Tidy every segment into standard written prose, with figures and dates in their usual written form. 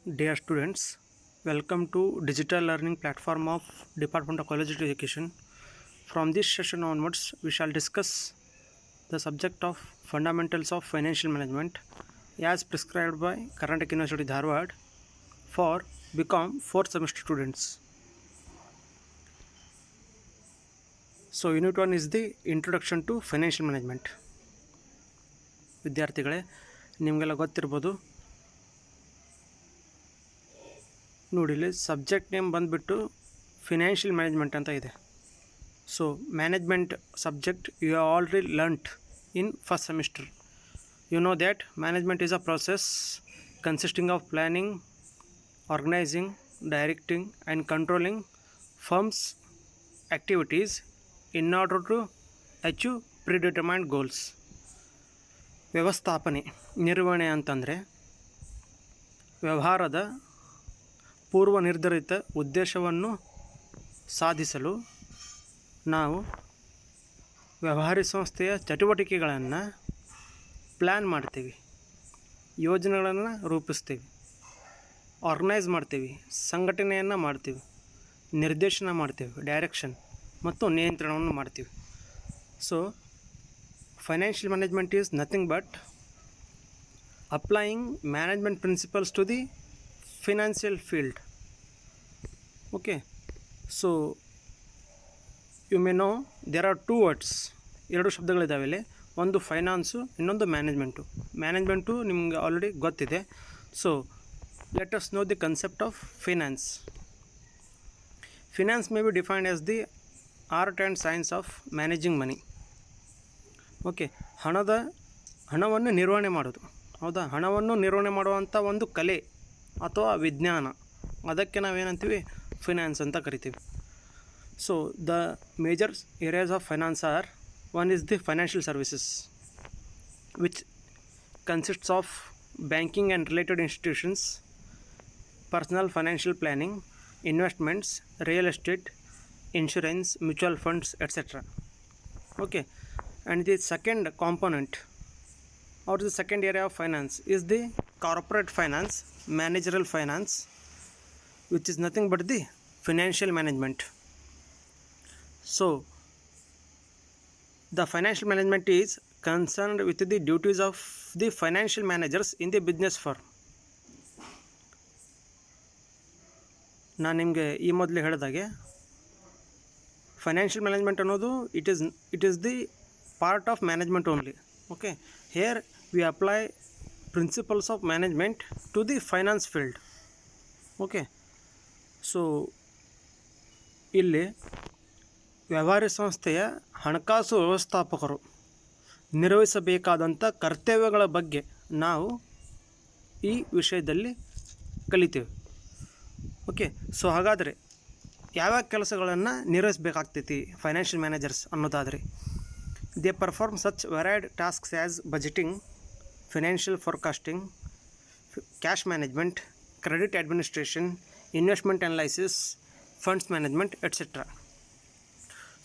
Dear students, welcome to digital learning platform of Department of College Education. From this session onwards, we shall discuss the subject of fundamentals of financial management as prescribed by Karnataka University Dharwad for BCom 4th semester students. So unit 1 is the introduction to financial management. ವಿದ್ಯಾರ್ಥಿಗಳೇ, ನಿಮಗೆಲ್ಲ ಗೊತ್ತಿರ್ಬೋದು, ನೋಡಿ ಇಲ್ಲಿ subject name ಬಂದುಬಿಟ್ಟು financial management ಅಂತ ಇದೆ. So management subject you have already learnt in first semester. You know that management is a process consisting of planning, organising, directing and controlling firms activities in order to achieve predetermined goals. ವ್ಯವಸ್ಥಾಪನೆ, ನಿರ್ವಹಣೆ ಅಂತಂದರೆ ವ್ಯವಹಾರದ ಪೂರ್ವ ನಿರ್ಧರಿತ ಉದ್ದೇಶವನ್ನು ಸಾಧಿಸಲು ನಾವು ವ್ಯವಹಾರ ಸಂಸ್ಥೆಯ ಚಟುವಟಿಕೆಗಳನ್ನು ಪ್ಲ್ಯಾನ್ ಮಾಡ್ತೀವಿ, ಯೋಜನೆಗಳನ್ನು ರೂಪಿಸ್ತೀವಿ, ಆರ್ಗನೈಸ್ ಮಾಡ್ತೀವಿ, ಸಂಘಟನೆಯನ್ನು ಮಾಡ್ತೀವಿ, ನಿರ್ದೇಶನ ಮಾಡ್ತೀವಿ, ಡೈರೆಕ್ಷನ್ ಮತ್ತು ನಿಯಂತ್ರಣವನ್ನು ಮಾಡ್ತೀವಿ. So financial management is nothing but applying management principles to the financial field. Okay, so you may know there are two words, ಎರಡು ಶಬ್ದಗಳಿದ್ದಾವೆ ಇಲ್ಲಿ. ಒಂದು ಫೈನಾನ್ಸು, ಇನ್ನೊಂದು ಮ್ಯಾನೇಜ್ಮೆಂಟು. ಮ್ಯಾನೇಜ್ಮೆಂಟು ನಿಮ್ಗೆ ಆಲ್ರೆಡಿ ಗೊತ್ತಿದೆ. So let us know the concept of finance. Finance may be defined as the art and science of managing money. Okay, ಹಣವನ್ನು ನಿರ್ವಹಣೆ ಮಾಡೋದು. ಹೌದಾ, ಹಣವನ್ನು ನಿರ್ವಹಣೆ ಮಾಡುವಂಥ ಒಂದು ಕಲೆ ಅಥವಾ ವಿಜ್ಞಾನ, ಅದಕ್ಕೆ ನಾವೇನಂತೀವಿ, ಫಿನಾನ್ಸ್ ಅಂತ ಕರಿತೀವಿ. So the major areas of finance are: one is the financial services which consists of banking and related institutions, personal financial planning, investments, real estate, insurance, mutual funds, etcetera. Okay, and the second component or the second area of finance is the corporate finance, managerial finance, which is nothing but the financial management. So the financial management is concerned with the duties of the financial managers in the business firm. ನಾನು ನಿಮಗೆ ಈ ಮೊದಲೇ ಹೇಳಿದಾಗೆ financial management ಅನ್ನೋದು it is the part of management only. Okay, here we apply principles of management to the finance field. Okay, so ಇಲ್ಲಿ ವ್ಯವಹಾರ ಸಂಸ್ಥೆಯ ಹಣಕಾಸು ವ್ಯವಸ್ಥಾಪಕರು ನಿರ್ವಹಿಸಬೇಕಾದಂಥ ಕರ್ತವ್ಯಗಳ ಬಗ್ಗೆ ನಾವು ಈ ವಿಷಯದಲ್ಲಿ ಕಲಿತೇವೆ. ಓಕೆ, ಸೊ ಹಾಗಾದರೆ ಯಾವ್ಯಾವ ಕೆಲಸಗಳನ್ನು ನಿರ್ವಹಿಸಬೇಕಾಗ್ತೈತಿ ಫೈನಾನ್ಷಿಯಲ್ ಮ್ಯಾನೇಜರ್ಸ್ ಅನ್ನೋದಾದರೆ, they perform such varied tasks as budgeting, financial forecasting, cash management, credit administration, investment analysis, funds management, etc.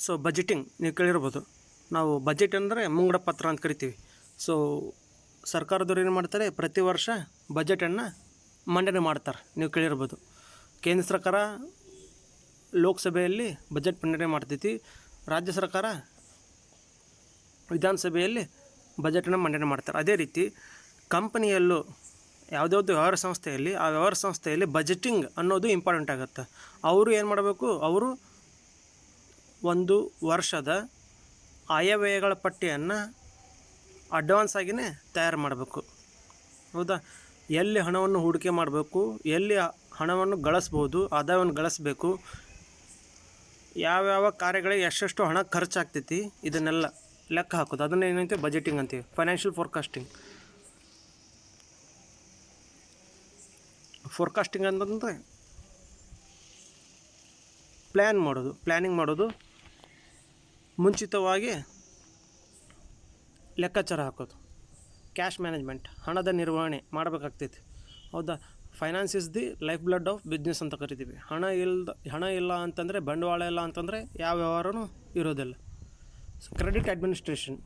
So budgeting ನೀವು ಕೇಳಿರ್ಬೋದು. ನಾವು ಬಜೆಟ್ ಅಂದರೆ ಮುಂಗಡ ಪತ್ರ ಅಂತ ಕರಿತೀವಿ. ಸೊ ಸರ್ಕಾರದವ್ರು ಏನು ಮಾಡ್ತಾರೆ, ಪ್ರತಿ ವರ್ಷ ಬಜೆಟನ್ನು ಮಂಡನೆ ಮಾಡ್ತಾರೆ, ನೀವು ಕೇಳಿರ್ಬೋದು. ಕೇಂದ್ರ ಸರ್ಕಾರ ಲೋಕಸಭೆಯಲ್ಲಿ ಬಜೆಟ್ ಮಂಡನೆ ಮಾಡ್ತೈತಿ, ರಾಜ್ಯ ಸರ್ಕಾರ ವಿಧಾನಸಭೆಯಲ್ಲಿ ಬಜೆಟನ್ನು ಮಂಡನೆ ಮಾಡ್ತಾರೆ. ಅದೇ ರೀತಿ ಕಂಪನಿಯಲ್ಲೂ ಯಾವುದ್ಯಾವುದು ವ್ಯವಹಾರ ಸಂಸ್ಥೆಯಲ್ಲಿ, ಆ ವ್ಯವಹಾರ ಸಂಸ್ಥೆಯಲ್ಲಿ ಬಜೆಟಿಂಗ್ ಅನ್ನೋದು ಇಂಪಾರ್ಟೆಂಟ್ ಆಗುತ್ತೆ. ಅವರು ಏನು ಮಾಡಬೇಕು, ಅವರು ಒಂದು ವರ್ಷದ ಆಯವ್ಯಯಗಳ ಪಟ್ಟಿಯನ್ನು ಅಡ್ವಾನ್ಸ್ ಆಗಿಯೇ ತಯಾರು ಮಾಡಬೇಕು. ಹೌದಾ, ಎಲ್ಲಿ ಹಣವನ್ನು ಹೂಡಿಕೆ ಮಾಡಬೇಕು, ಎಲ್ಲಿ ಹಣವನ್ನು ಗಳಿಸ್ಬೋದು, ಆದಾಯವನ್ನು ಗಳಿಸ್ಬೇಕು, ಯಾವ್ಯಾವ ಕಾರ್ಯಗಳಿಗೆ ಎಷ್ಟೆಷ್ಟು ಹಣ ಖರ್ಚಾಗ್ತೈತಿ, ಇದನ್ನೆಲ್ಲ ಲೆಕ್ಕ ಹಾಕೋದು, ಅದನ್ನು ಏನಂತೆ ಬಜೆಟಿಂಗ್ ಅಂತೀವಿ. ಫೈನಾನ್ಷಿಯಲ್ ಫೋರ್ಕಾಸ್ಟಿಂಗ್ ಅಂತಂದರೆ ಪ್ಲ್ಯಾನಿಂಗ್ ಮಾಡೋದು, ಮುಂಚಿತವಾಗಿ ಲೆಕ್ಕಾಚಾರ ಹಾಕೋದು. ಕ್ಯಾಶ್ ಮ್ಯಾನೇಜ್ಮೆಂಟ್, ಹಣದ ನಿರ್ವಹಣೆ ಮಾಡಬೇಕಾಗ್ತೈತಿ. ಹೌದಾ, finance is the life blood of business ಅಂತ ಕರಿತೀವಿ. ಹಣ ಇಲ್ಲ ಅಂತಂದರೆ, ಬಂಡವಾಳ ಇಲ್ಲ ಅಂತಂದರೆ ಯಾವ ವ್ಯವಹಾರನೂ ಇರೋದಿಲ್ಲ. ಕ್ರೆಡಿಟ್ ಅಡ್ಮಿನಿಸ್ಟ್ರೇಷನ್,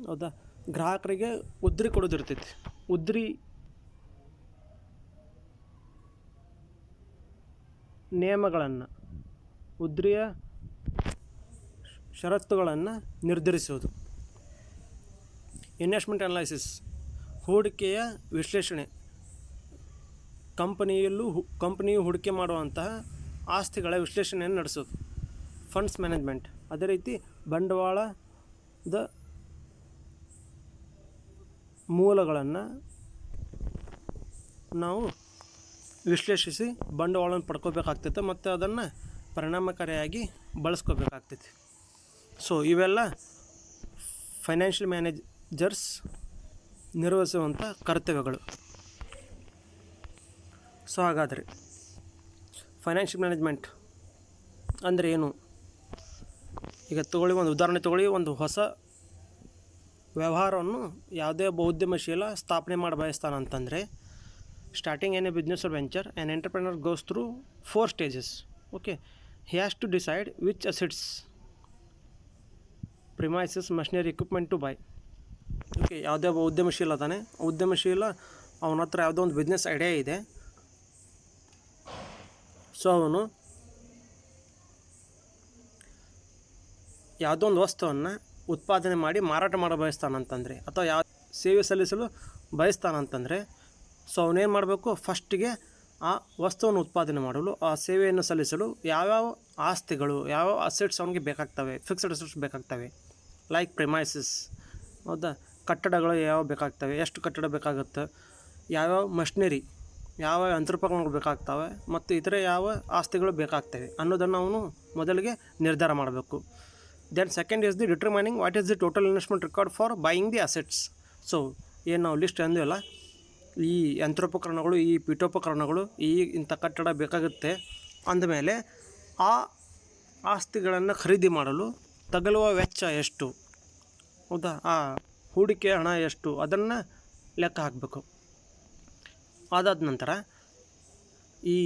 ಹೌದಾ, ಗ್ರಾಹಕರಿಗೆ ಉದ್ರಿ ಕೊಡೋದಿರ್ತೈತಿ. ಉದ್ರಿ ನಿಯಮಗಳನ್ನು, ಉದ್ರಿಯ ಷರತ್ತುಗಳನ್ನು ನಿರ್ಧರಿಸುವುದು. ಇನ್ವೆಸ್ಟ್ಮೆಂಟ್ ಅನಾಲಿಸಿಸ್, ಹೂಡಿಕೆಯ ವಿಶ್ಲೇಷಣೆ. ಕಂಪನಿಯು ಹೂಡಿಕೆ ಮಾಡುವಂತಹ ಆಸ್ತಿಗಳ ವಿಶ್ಲೇಷಣೆಯನ್ನು ನಡೆಸೋದು. ಫಂಡ್ಸ್ ಮ್ಯಾನೇಜ್ಮೆಂಟ್, ಅದೇ ರೀತಿ ಬಂಡವಾಳದ ಮೂಲಗಳನ್ನು ನಾವು ವಿಶ್ಲೇಷಿಸಿ ಬಂಡವಾಳವನ್ನು ಪಡ್ಕೋಬೇಕಾಗ್ತೈತೆ ಮತ್ತು ಅದನ್ನು ಪರಿಣಾಮಕಾರಿಯಾಗಿ ಬಳಸ್ಕೋಬೇಕಾಗ್ತೈತಿ. ಸೊ ಇವೆಲ್ಲ ಫೈನಾನ್ಷಿಯಲ್ ಮ್ಯಾನೇಜರ್ಸ್ ನಿರ್ವಹಿಸುವಂಥ ಕರ್ತವ್ಯಗಳು. ಸೊ ಹಾಗಾದರೆ ಫೈನಾನ್ಷಿಯಲ್ ಮ್ಯಾನೇಜ್ಮೆಂಟ್ ಅಂದರೆ ಏನು? ಈಗ ಒಂದು ಉದಾಹರಣೆ ತೊಗೊಳ್ಳಿ. ಒಂದು ಹೊಸ ವ್ಯವಹಾರವನ್ನು ಯಾವುದೇ ಒಬ್ಬ ಉದ್ಯಮಶೀಲ ಸ್ಥಾಪನೆ ಮಾಡಿ ಬಯಸ್ತಾನಂತಂದರೆ, starting an a business or venture, an entrepreneur goes through 4 stages. Okay, he has to decide which assets, premises, machinery, equipment to buy. Okay, ಯಾವುದೇ ಒಬ್ಬ ಉದ್ಯಮಶೀಲ ಅದಾನೆ, ಅವನ ಹತ್ರ ಯಾವುದೋ ಒಂದು ಬಿಸ್ನೆಸ್ ಐಡಿಯಾ ಇದೆ. ಸೊ ಅವನು ಯಾವುದೋ ಒಂದು ವಸ್ತುವನ್ನು ಉತ್ಪಾದನೆ ಮಾಡಿ ಮಾರಾಟ ಮಾಡ ಬಯಸ್ತಾನಂತಂದರೆ, ಅಥವಾ ಯಾವ ಸೇವೆ ಸಲ್ಲಿಸಲು ಬಯಸ್ತಾನಂತಂದರೆ, ಸೊ ಅವನೇನು ಮಾಡಬೇಕು? ಫಸ್ಟಿಗೆ ಆ ವಸ್ತುವನ್ನು ಉತ್ಪಾದನೆ ಮಾಡಲು, ಆ ಸೇವೆಯನ್ನು ಸಲ್ಲಿಸಲು ಯಾವ್ಯಾವ ಆಸ್ತಿಗಳು, ಯಾವ್ಯಾವ ಅಸೆಟ್ಸ್ ಅವನಿಗೆ ಬೇಕಾಗ್ತವೆ, ಫಿಕ್ಸ್ಡ್ ಅಸೆಟ್ಸ್ ಬೇಕಾಗ್ತವೆ. ಲೈಕ್ ಪ್ರಿಮೈಸಸ್, ಹೌದಾ, ಕಟ್ಟಡಗಳು ಯಾವ ಬೇಕಾಗ್ತವೆ, ಎಷ್ಟು ಕಟ್ಟಡ ಬೇಕಾಗುತ್ತೆ, ಯಾವ್ಯಾವ ಮಷಿನರಿ, ಯಾವ ಯಂತ್ರೋಪಕರಣಗಳು ಬೇಕಾಗ್ತವೆ, ಮತ್ತು ಇತರೆ ಯಾವ ಆಸ್ತಿಗಳು ಬೇಕಾಗ್ತವೆ ಅನ್ನೋದನ್ನು ಅವನು ಮೊದಲಿಗೆ ನಿರ್ಧಾರ ಮಾಡಬೇಕು. Then second is the determining what is the total investment required for buying the assets. So ಏನು ನಾವು ಲಿಸ್ಟ್ ಅಂದಿವಲ್ಲ, ಈ ಯಂತ್ರೋಪಕರಣಗಳು, ಈ ಪೀಠೋಪಕರಣಗಳು, ಇಂಥ ಕಟ್ಟಡ ಬೇಕಾಗುತ್ತೆ ಅಂದಮೇಲೆ ಆ ಆಸ್ತಿಗಳನ್ನು ಖರೀದಿ ಮಾಡಲು ತಗಲುವ ವೆಚ್ಚ ಎಷ್ಟು, ಹೌದಾ, ಆ ಹೂಡಿಕೆ ಹಣ ಎಷ್ಟು, ಅದನ್ನು ಲೆಕ್ಕ ಹಾಕಬೇಕು. ಅದಾದ ನಂತರ ಈ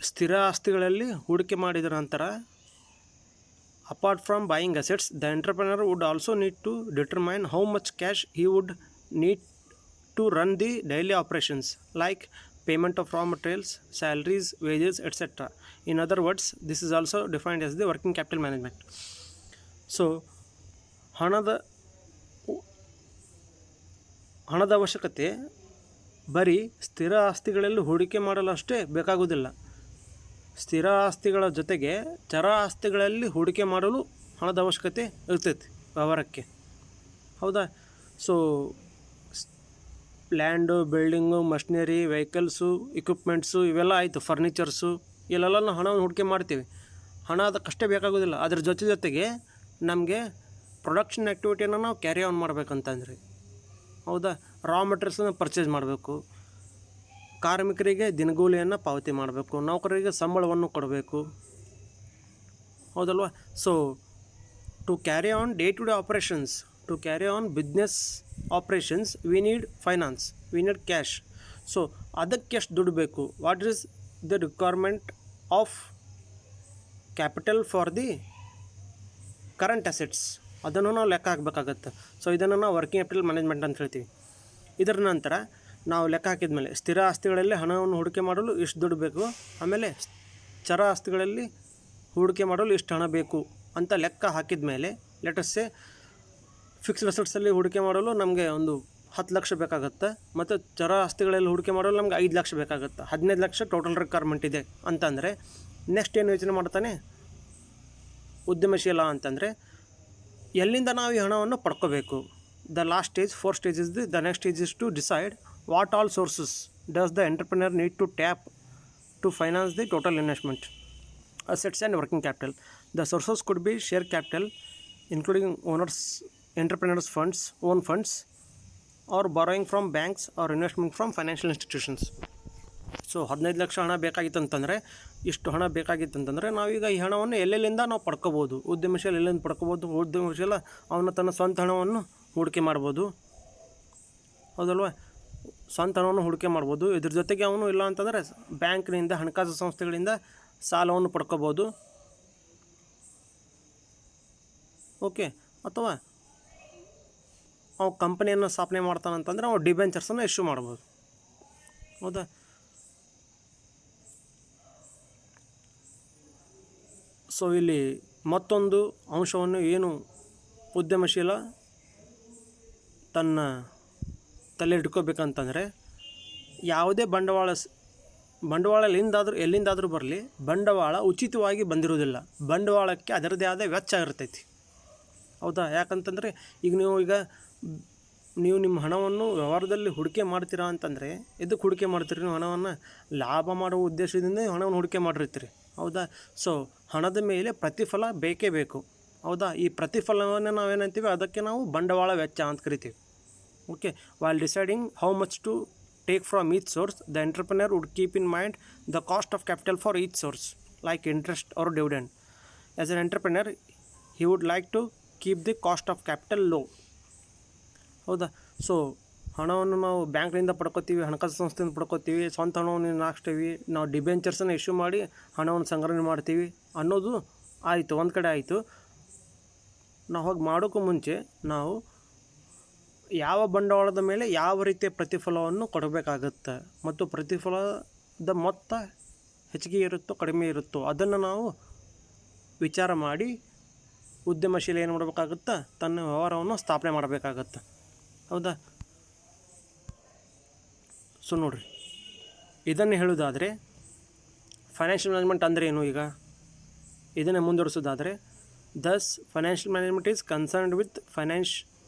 ಸ್ಥಿರ ಆಸ್ತಿಗಳಲ್ಲಿ ಹೂಡಿಕೆ ಮಾಡಿದ ನಂತರ, apart from buying assets, the entrepreneur would also need to determine how much cash he would need to run the daily operations, like payment of raw materials, salaries, wages, etcetera. In other words, this is also defined as the working capital management. So ಹಣದ ಅವಶ್ಯಕತೆ ಬರೀ ಸ್ಥಿರ ಆಸ್ತಿಗಳಲ್ಲಿ ಹೂಡಿಕೆ ಮಾಡಲು ಅಷ್ಟೇ ಬೇಕಾಗುವುದಿಲ್ಲ. ಸ್ಥಿರ ಆಸ್ತಿಗಳ ಜೊತೆಗೆ ಚರ ಆಸ್ತಿಗಳಲ್ಲಿ ಹೂಡಿಕೆ ಮಾಡಲು ಹಣದ ಅವಶ್ಯಕತೆ ಇರ್ತೈತಿ ವ್ಯವಹಾರಕ್ಕೆ, ಹೌದಾ. So land, building, machinery, vehicles, equipments ಇವೆಲ್ಲ ಆಯಿತು, ಫರ್ನಿಚರ್ಸು, ಇಲ್ಲೆಲ್ಲ ನಾವು ಹಣವನ್ನು ಹೂಡಿಕೆ ಮಾಡ್ತೀವಿ. ಹಣ ಅದಕ್ಕಷ್ಟೇ ಬೇಕಾಗೋದಿಲ್ಲ, ಅದ್ರ ಜೊತೆಗೆ ನಮಗೆ ಪ್ರೊಡಕ್ಷನ್ ಆ್ಯಕ್ಟಿವಿಟಿಯನ್ನು ನಾವು ಕ್ಯಾರಿ ಆನ್ ಮಾಡಬೇಕಂತಂದ್ರೆ, ಹೌದಾ, ರಾ ಮೆಟೀರಿಯಲ್ಸನ್ನು ಪರ್ಚೇಸ್ ಮಾಡಬೇಕು, ಕಾರ್ಮಿಕರಿಗೆ ದಿನಗೂಲಿಯನ್ನು ಪಾವತಿ ಮಾಡಬೇಕು, ನೌಕರರಿಗೆ ಸಂಬಳವನ್ನು ಕೊಡಬೇಕು, ಹೌದಲ್ವಾ. So to carry on day to day operations, to carry on business operations, we need finance, we need cash. So ಅದಕ್ಕೆ ಎಷ್ಟು ದುಡ್ಡು ಬೇಕು, what is the requirement of capital for the current assets, ಅದನ್ನು ನಾವು ಲೆಕ್ಕ ಹಾಕಬೇಕಾಗತ್ತೆ. ಸೊ ಇದನ್ನು ನಾವು ವರ್ಕಿಂಗ್ ಕ್ಯಾಪಿಟಲ್ ಮ್ಯಾನೇಜ್ಮೆಂಟ್ ಅಂತ ಹೇಳ್ತೀವಿ. ಇದರ ನಂತರ ನಾವು ಲೆಕ್ಕ ಹಾಕಿದ ಮೇಲೆ ಸ್ಥಿರ ಆಸ್ತಿಗಳಲ್ಲಿ ಹಣವನ್ನು ಹೂಡಿಕೆ ಮಾಡಲು ಇಷ್ಟು ದುಡ್ಡು ಬೇಕು, ಆಮೇಲೆ ಚರ ಆಸ್ತಿಗಳಲ್ಲಿ ಹೂಡಿಕೆ ಮಾಡಲು ಇಷ್ಟು ಹಣ ಬೇಕು ಅಂತ ಲೆಕ್ಕ ಹಾಕಿದ ಮೇಲೆ, ಲೆಟಸ್ಸೆ ಫಿಕ್ಸ್ಡ್ ಅಸೆಟ್ಸಲ್ಲಿ ಹೂಡಿಕೆ ಮಾಡಲು ನಮಗೆ ಒಂದು 10 ಲಕ್ಷ ಬೇಕಾಗುತ್ತೆ, ಮತ್ತು ಚರ ಆಸ್ತಿಗಳಲ್ಲಿ ಹೂಡಿಕೆ ಮಾಡಲು ನಮ್ಗೆ 5 ಲಕ್ಷ ಬೇಕಾಗುತ್ತೆ, 15 ಲಕ್ಷ ಟೋಟಲ್ ರಿಕ್ವೈರ್ಮೆಂಟ್ ಇದೆ ಅಂತಂದರೆ, ನೆಕ್ಸ್ಟ್ ಏನು ಯೋಚನೆ ಮಾಡ್ತಾನೆ ಉದ್ಯಮಶೀಲ ಅಂತಂದರೆ, ಎಲ್ಲಿಂದ ನಾವು ಈ ಹಣವನ್ನು ಪಡ್ಕೋಬೇಕು. The last stage, 4 stage is the next stage is to decide what all sources does the entrepreneur need to tap to finance the total investment, assets and working capital. The sources could be share capital including entrepreneurs funds, own funds, or borrowing from banks or investment from financial institutions. So 15 lakh ಹಣ ಬೇಕಾಗಿತ್ತಂತಂದರೆ, ಇಷ್ಟು ಹಣ ಬೇಕಾಗಿತ್ತಂತಂದರೆ, ನಾವೀಗ ಈ ಹಣವನ್ನು ಎಲ್ಲೆಲ್ಲಿಂದ ನಾವು ಪಡ್ಕೋಬೋದು, ಉದ್ಯಮಶೀಲ ಎಲ್ಲಿಂದ ಪಡ್ಕೋಬೋದು, ಉದ್ಯಮಶೀಲ ಅವನ ತನ್ನ ಸ್ವಂತ ಹಣವನ್ನು ಹೂಡಿಕೆ ಮಾಡ್ಬೋದು, ಹೌದಲ್ವ, ಸ್ವಂತ ಹಣವನ್ನು ಹೂಡಿಕೆ ಮಾಡ್ಬೋದು. ಇದ್ರ ಜೊತೆಗೆ ಅವನು ಇಲ್ಲ ಅಂತಂದರೆ ಬ್ಯಾಂಕ್ನಿಂದ, ಹಣಕಾಸು ಸಂಸ್ಥೆಗಳಿಂದ ಸಾಲವನ್ನು ಪಡ್ಕೋಬೋದು, ಓಕೆ. ಅಥವಾ ಅವ ಕಂಪನಿಯನ್ನು ಸ್ಥಾಪನೆ ಮಾಡ್ತಾನಂತಂದರೆ ಅವ ಡಿಬೆಂಚರ್ಸನ್ನು ಇಶ್ಯೂ ಮಾಡ್ಬೋದು, ಹೌದಾ. ಸೊ ಇಲ್ಲಿ ಮತ್ತೊಂದು ಅಂಶವನ್ನು ಏನು ಉದ್ಯಮಶೀಲ ತನ್ನ ತಲೆ ಇಟ್ಕೋಬೇಕಂತಂದರೆ, ಯಾವುದೇ ಬಂಡವಾಳ ಎಲ್ಲಿಂದಾದರೂ ಬರಲಿ, ಬಂಡವಾಳ ಉಚಿತವಾಗಿ ಬಂದಿರೋದಿಲ್ಲ. ಬಂಡವಾಳಕ್ಕೆ ಅದರದೇ ಆದ ವೆಚ್ಚ ಇರ್ತೈತಿ. ಹೌದಾ? ಯಾಕಂತಂದರೆ ಈಗ ನೀವು ನಿಮ್ಮ ಹಣವನ್ನು ವ್ಯವಹಾರದಲ್ಲಿ ಹೂಡಿಕೆ ಮಾಡ್ತೀರಾ ಅಂತಂದರೆ, ಎದಕ್ಕೆ ಹೂಡಿಕೆ ಮಾಡ್ತೀರಿ? ನೀವು ಹಣವನ್ನು ಲಾಭ ಮಾಡುವ ಉದ್ದೇಶದಿಂದ ಹಣವನ್ನು ಹೂಡಿಕೆ ಮಾಡಿರ್ತೀರಿ. ಹೌದಾ? ಸೊ ಹಣದ ಮೇಲೆ ಪ್ರತಿಫಲ ಬೇಕೇ ಬೇಕು. ಹೌದಾ? ಈ ಪ್ರತಿಫಲವನ್ನು ನಾವೇನಂತೀವಿ, ಅದಕ್ಕೆ ನಾವು ಬಂಡವಾಳ ವೆಚ್ಚ ಅಂತ ಕರಿತೀವಿ. Okay, while deciding how much to take from each source, the entrepreneur would keep in mind the cost of capital for each source, like interest or dividend. As an entrepreneur, he would like to keep the cost of capital low. ಹೌದಾ? So ಹಣವನ್ನು ನಾವು ಬ್ಯಾಂಕ್ನಿಂದ ಪಡ್ಕೋತೀವಿ, ಹಣಕಾಸು ಸಂಸ್ಥೆಯಿಂದ ಪಡ್ಕೋತೀವಿ, ಸ್ವಂತ ಹಣವನ್ನು ಹಾಕ್ಸ್ತೀವಿ, ನಾವು ಡಿಬೆಂಚರ್ಸನ್ನು ಇಶ್ಯೂ ಮಾಡಿ ಹಣವನ್ನು ಸಂಗ್ರಹಣೆ ಮಾಡ್ತೀವಿ ಅನ್ನೋದು ಆಯಿತು, ಒಂದು ಕಡೆ ಆಯಿತು. ನಾವು ಹೋಗಿ ಮಾಡೋಕ್ಕೂ ಮುಂಚೆ ನಾವು ಯಾವ ಬಂಡವಾಳದ ಮೇಲೆ ಯಾವ ರೀತಿಯ ಪ್ರತಿಫಲವನ್ನು ಕೊಡಬೇಕಾಗುತ್ತೆ ಮತ್ತು ಪ್ರತಿಫಲದ ಮೊತ್ತ ಹೆಚ್ಚಿಗೆ ಇರುತ್ತೋ ಕಡಿಮೆ ಇರುತ್ತೋ ಅದನ್ನು ನಾವು ವಿಚಾರ ಮಾಡಿ ಉದ್ಯಮಶೀಲ ಏನು ಮಾಡಬೇಕಾಗುತ್ತೆ, ತನ್ನ ವ್ಯವಹಾರವನ್ನು ಸ್ಥಾಪನೆ ಮಾಡಬೇಕಾಗತ್ತೆ. ಹೌದಾ? ಸೊ ನೋಡಿರಿ, ಇದನ್ನು ಹೇಳೋದಾದರೆ ಫೈನಾನ್ಷಿಯಲ್ ಮ್ಯಾನೇಜ್ಮೆಂಟ್ ಅಂದರೆ ಏನು? ಈಗ ಇದನ್ನೇ ಮುಂದುವರಿಸೋದಾದರೆ, thus financial management is concerned with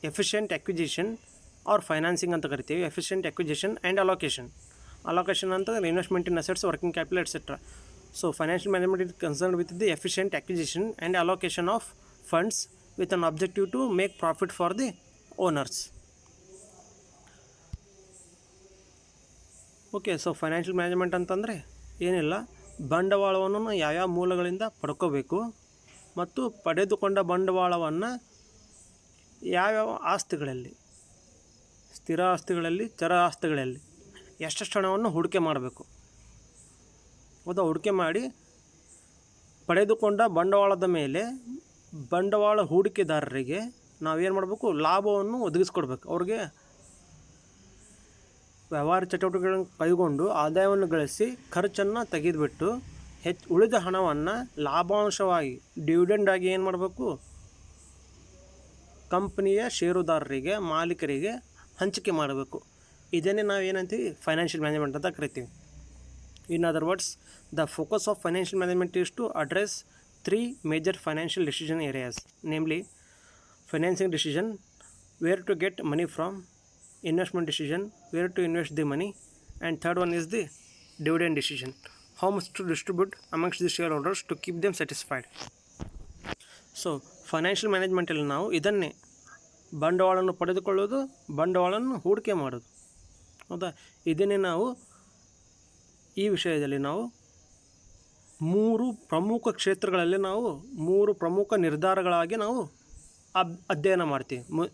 efficient acquisition or financing ಅಂತ ಕರಿತೀವಿ. ಎಫಿಷಿಯೆಂಟ್ ಅಕ್ವಿಜಿಷನ್ ಆ್ಯಂಡ್ ಅಲೋಕೇಶನ್ ಅಂತಂದರೆ investment in assets, working capital etcetera. So financial management is concerned with the efficient acquisition and allocation of funds with an objective to make profit for the owners. Okay, so financial management ಅಂತಂದರೆ ಏನಿಲ್ಲ, ಬಂಡವಾಳವನ್ನು ಯಾವ್ಯಾವ ಮೂಲಗಳಿಂದ ಪಡ್ಕೋಬೇಕು ಮತ್ತು ಪಡೆದುಕೊಂಡ ಬಂಡವಾಳವನ್ನು ಯಾವ್ಯಾವ ಆಸ್ತಿಗಳಲ್ಲಿ, ಸ್ಥಿರ ಆಸ್ತಿಗಳಲ್ಲಿ, ಚರ ಆಸ್ತಿಗಳಲ್ಲಿ ಎಷ್ಟೆಷ್ಟು ಹಣವನ್ನು ಹೂಡಿಕೆ ಮಾಡಬೇಕು. ಹೌದಾ? ಹೂಡಿಕೆ ಮಾಡಿ ಪಡೆದುಕೊಂಡ ಬಂಡವಾಳದ ಮೇಲೆ ಬಂಡವಾಳ ಹೂಡಿಕೆದಾರರಿಗೆ ನಾವೇನು ಮಾಡಬೇಕು, ಲಾಭವನ್ನು ಒದಗಿಸ್ಕೊಡ್ಬೇಕು. ಅವ್ರಿಗೆ ವ್ಯವಹಾರ ಚಟುವಟಿಕೆಗಳನ್ನು ಕೈಗೊಂಡು ಆದಾಯವನ್ನು ಗಳಿಸಿ ಖರ್ಚನ್ನು ತೆಗೆದುಬಿಟ್ಟು ಉಳಿದ ಹಣವನ್ನು ಲಾಭಾಂಶವಾಗಿ ಡಿವಿಡೆಂಡ್ ಆಗಿ ಏನು ಮಾಡಬೇಕು, ಕಂಪ್ನಿಯ ಷೇರುದಾರರಿಗೆ, ಮಾಲೀಕರಿಗೆ ಹಂಚಿಕೆ ಮಾಡಬೇಕು. ಇದನ್ನೇ ನಾವು ಏನಂತೀವಿ, ಫೈನಾನ್ಷಿಯಲ್ ಮ್ಯಾನೇಜ್ಮೆಂಟ್ ಅಂತ ಕರಿತೀವಿ. In other words, the focus of financial management is to address 3 major financial decision areas, namely financing decision, where to get money from, investment decision, where to invest the money, and third one is the dividend decision, how much to distribute amongst the shareholders to keep them satisfied. So financial ಮ್ಯಾನೇಜ್ಮೆಂಟಲ್ಲಿ ನಾವು ಇದನ್ನೇ ಬಂಡವಾಳವನ್ನು ಪಡೆದುಕೊಳ್ಳೋದು, ಬಂಡವಾಳವನ್ನು ಹೂಡಿಕೆ ಮಾಡೋದು. ಹೌದಾ? ಇದನ್ನೇ ನಾವು ಈ ವಿಷಯದಲ್ಲಿ ನಾವು 3 ಪ್ರಮುಖ ಕ್ಷೇತ್ರಗಳಲ್ಲಿ ನಾವು 3 ಪ್ರಮುಖ ನಿರ್ಧಾರಗಳಾಗಿ ನಾವು ಅಧ್ಯಯನ ಮಾಡ್ತೀವಿ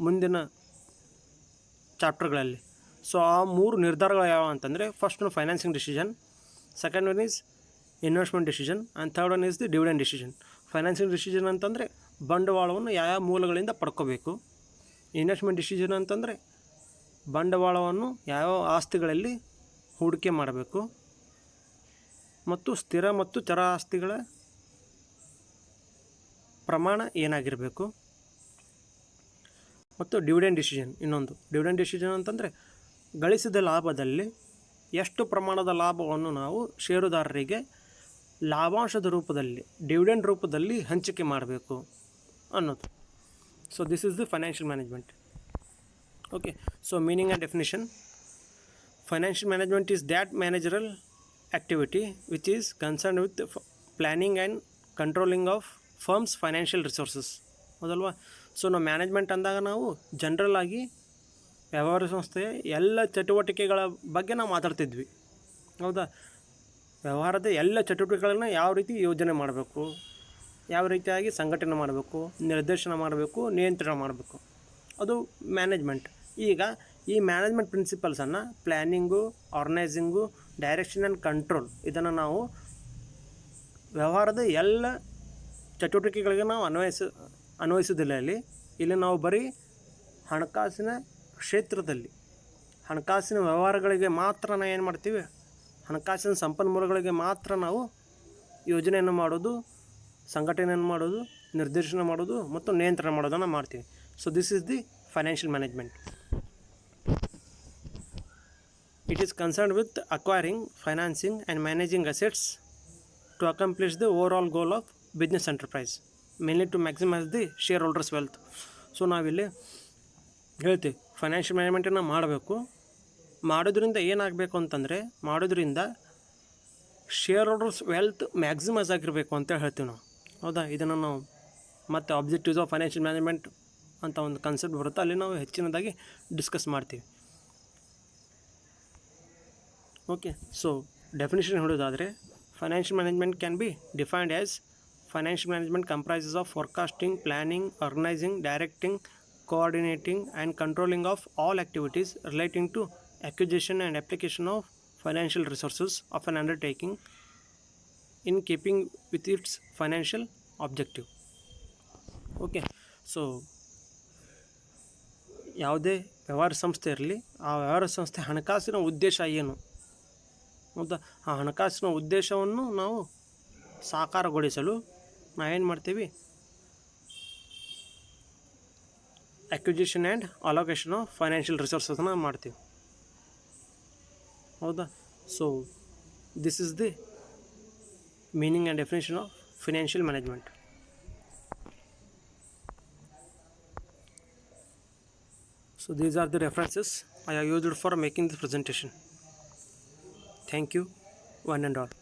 ಮುಂದಿನ ಚಾಪ್ಟರ್ಗಳಲ್ಲಿ. ಸೊ ಆ 3 ನಿರ್ಧಾರಗಳು ಯಾವ ಅಂತಂದರೆ, first one financing decision, second one is investment decision, and third one is the dividend decision. Financing decision ಅಂತಂದರೆ ಬಂಡವಾಳವನ್ನು ಯಾವ ಮೂಲಗಳಿಂದ ಪಡ್ಕೋಬೇಕು. ಇನ್ವೆಸ್ಟ್ಮೆಂಟ್ ಡಿಸಿಷನ್ ಅಂತಂದರೆ ಬಂಡವಾಳವನ್ನು ಯಾವ ಆಸ್ತಿಗಳಲ್ಲಿ ಹೂಡಿಕೆ ಮಾಡಬೇಕು ಮತ್ತು ಸ್ಥಿರ ಮತ್ತು ಚರ ಆಸ್ತಿಗಳ ಪ್ರಮಾಣ ಏನಾಗಿರಬೇಕು. ಮತ್ತು ಡಿವಿಡೆಂಡ್ ಡಿಸಿಷನ್, ಇನ್ನೊಂದು ಡಿವಿಡೆಂಡ್ ಡಿಸಿಷನ್ ಅಂತಂದರೆ ಗಳಿಸಿದ ಲಾಭದಲ್ಲಿ ಎಷ್ಟು ಪ್ರಮಾಣದ ಲಾಭವನ್ನು ನಾವು ಷೇರುದಾರರಿಗೆ ಲಾಭಾಂಶದ ರೂಪದಲ್ಲಿ, ಡಿವಿಡೆಂಡ್ ರೂಪದಲ್ಲಿ ಹಂಚಿಕೆ ಮಾಡಬೇಕು ಅನ್ನೋದು. So this is the financial management. Okay, so meaning and definition. Financial management is that managerial activity which is concerned with planning and controlling of firms financial resources. ಹೌದಲ್ವಾ? ಸೊ ನಾವು ಮ್ಯಾನೇಜ್ಮೆಂಟ್ ಅಂದಾಗ ನಾವು general ಆಗಿ ವ್ಯವಹಾರ ಸಂಸ್ಥೆಯ ಎಲ್ಲ ಚಟುವಟಿಕೆಗಳ ಬಗ್ಗೆ ನಾವು ಮಾತಾಡ್ತಿದ್ವಿ. ಹೌದಾ? ವ್ಯವಹಾರದ ಎಲ್ಲ ಚಟುವಟಿಕೆಗಳನ್ನ ಯಾವ ರೀತಿ ಯೋಜನೆ ಮಾಡಬೇಕು, ಯಾವ ರೀತಿಯಾಗಿ ಸಂಘಟನೆ ಮಾಡಬೇಕು, ನಿರ್ದೇಶನ ಮಾಡಬೇಕು, ನಿಯಂತ್ರಣ ಮಾಡಬೇಕು, ಅದು ಮ್ಯಾನೇಜ್ಮೆಂಟ್. ಈಗ ಈ ಮ್ಯಾನೇಜ್ಮೆಂಟ್ ಪ್ರಿನ್ಸಿಪಲ್ಸನ್ನು planning, organising, direction and control, ಇದನ್ನು ನಾವು ವ್ಯವಹಾರದ ಎಲ್ಲ ಚಟುವಟಿಕೆಗಳಿಗೆ ನಾವು ಅನ್ವಯಿಸೋದಿಲ್ಲ. ಇಲ್ಲಿ ನಾವು ಬರೀ ಹಣಕಾಸಿನ ಕ್ಷೇತ್ರದಲ್ಲಿ, ಹಣಕಾಸಿನ ವ್ಯವಹಾರಗಳಿಗೆ ಮಾತ್ರ ನಾವು ಏನು ಮಾಡ್ತೀವಿ, ಹಣಕಾಸಿನ ಸಂಪನ್ಮೂಲಗಳಿಗೆ ಮಾತ್ರ ನಾವು ಯೋಜನೆಯನ್ನು ಮಾಡೋದು, ಸಂಘಟನೆಯನ್ನು ಮಾಡೋದು, ನಿರ್ದೇಶನ ಮಾಡೋದು ಮತ್ತು ನಿಯಂತ್ರಣ ಮಾಡೋದನ್ನು ಮಾಡ್ತೀವಿ. So this is the financial management. It is concerned with acquiring, financing and managing assets to accomplish the over all goal of business enterprise, mainly to maximise the shareholders wealth. So ನಾವಿಲ್ಲಿ ಹೇಳ್ತೀವಿ financial ಮ್ಯಾನೇಜ್ಮೆಂಟನ್ನು ಮಾಡಬೇಕು. ಮಾಡೋದ್ರಿಂದ ಏನಾಗಬೇಕು ಅಂತಂದರೆ, ಮಾಡೋದ್ರಿಂದ share holders wealth maximise ಆಗಿರಬೇಕು ಅಂತ ಹೇಳ್ತೀವಿ ನಾವು. ಹೌದಾ? ಇದನ್ನು ನಾವು ಮತ್ತು ಆಬ್ಜೆಕ್ಟಿವ್ಸ್ ಆಫ್ ಫೈನಾನ್ಷಿಯಲ್ ಮ್ಯಾನೇಜ್ಮೆಂಟ್ ಅಂತ ಒಂದು ಕಾನ್ಸೆಪ್ಟ್ ಬರುತ್ತೆ, ಅಲ್ಲಿ ನಾವು ಹೆಚ್ಚಿನದಾಗಿ ಡಿಸ್ಕಸ್ ಮಾಡ್ತೀವಿ. ಓಕೆ, ಸೊ ಡೆಫಿನೇಷನ್ ಹೇಳೋದಾದರೆ, financial management can be defined as financial management comprises of forecasting, planning, organising, directing, coordinating and controlling of all activities relating to acquisition and application of financial resources of an undertaking in keeping with its financial objective. Okay, so ಯಾವುದೇ ವ್ಯವಹಾರ ಸಂಸ್ಥೆ ಇರಲಿ, ಆ ವ್ಯವಹಾರ ಸಂಸ್ಥೆ ಹಣಕಾಸಿನ ಉದ್ದೇಶ ಏನು, ಹೌದಾ? ಆ ಹಣಕಾಸಿನ ಉದ್ದೇಶವನ್ನು ನಾವು ಸಾಕಾರಗೊಳಿಸಲು ನಾವೇನು ಮಾಡ್ತೀವಿ? Acquisition and allocation of financial ರಿಸೋರ್ಸಸ್ನ ಮಾಡ್ತೀವಿ. ಹೌದಾ? So this is the meaning and definition of financial management. So these are the references I have used for making this presentation. Thank you, one and all.